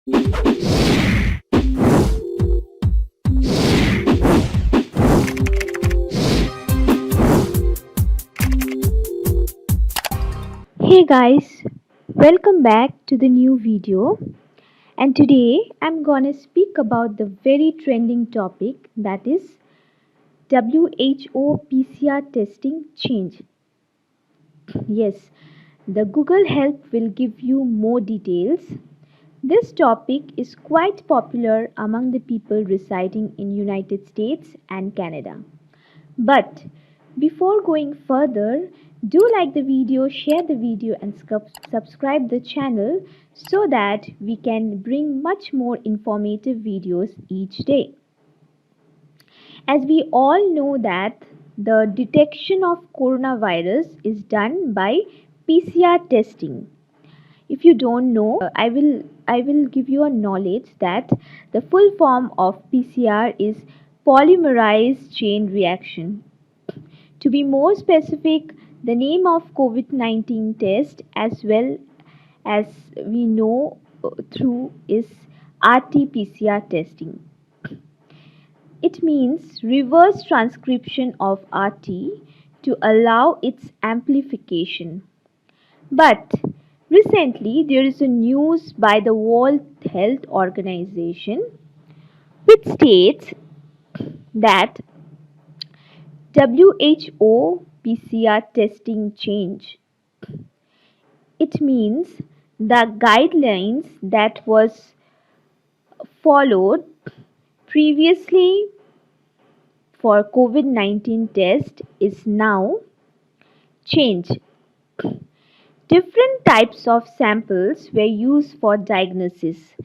Hey guys, welcome back to the new video. And today I'm gonna speak about the very trending topic, that is WHO PCR testing change. Yes, the Google help will give you more details. This topic is quite popular among the people residing in United States and Canada. But before going further, do like the video, share the video and subscribe the channel so that we can bring much more informative videos each day. As we all know that the detection of coronavirus is done by PCR testing. If you don't know, I will give you a knowledge that the full form of PCR is polymerase chain reaction. To be more specific, the name of COVID-19 test, as well as we know through, is RT-PCR testing. It means reverse transcription of RT to allow its amplification. But recently there is a news by the World Health Organization which states that WHO PCR testing change. It means the guidelines that was followed previously for COVID-19 test is now changed. Different types of samples were used for diagnosis.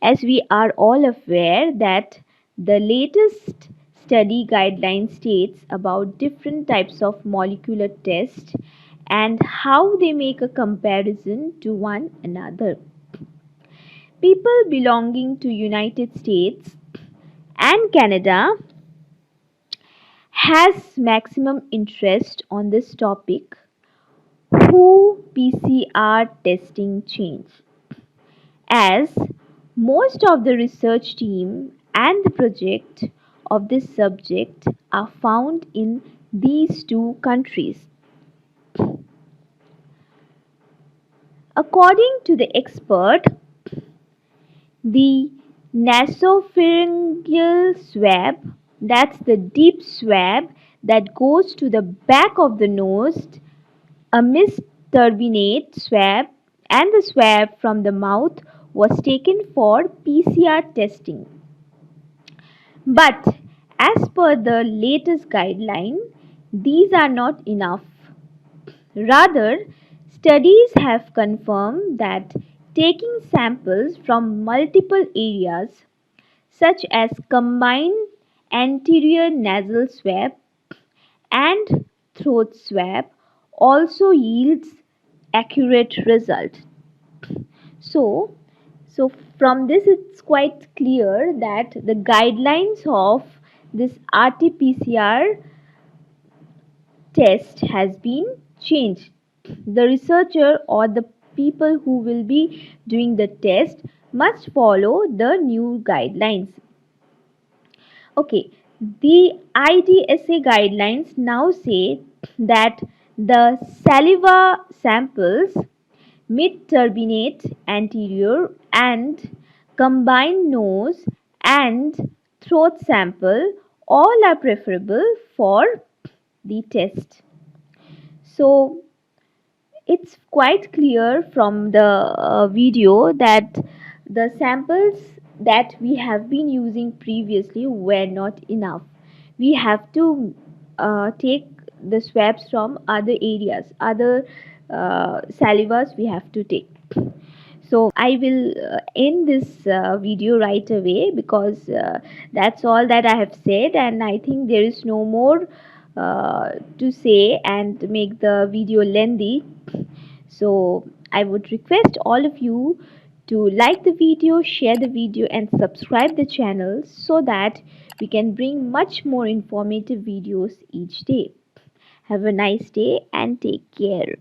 As we are all aware that the latest study guideline states about different types of molecular tests and how they make a comparison to one another. People belonging to United States and Canada has maximum interest on this topic, who PCR testing change, as most of the research team and the project of this subject are found in these two countries. According to the expert, the nasopharyngeal swab, that's the deep swab that goes to the back of the nose, a misturbinate swab, and the swab from the mouth was taken for PCR testing. But as per the latest guideline, these are not enough. Rather, studies have confirmed that taking samples from multiple areas, such as combined anterior nasal swab and throat swab, also yields accurate result. So, so from this it's quite clear that the guidelines of this RT-PCR test has been changed. The researcher or the people who will be doing the test must follow the new guidelines. Okay, the IDSA guidelines now say that the saliva samples, mid-turbinate anterior and combined nose and throat sample, all are preferable for the test. So it's quite clear from the video that the samples that we have been using previously were not enough. We have to take the swabs from other areas, other salivas we have to take. So I will end this video right away, because that's all that I have said, and I think there is no more to say and make the video lengthy. So I would request all of you to like the video, share the video and subscribe the channel so that we can bring much more informative videos each day. Have a nice day and take care.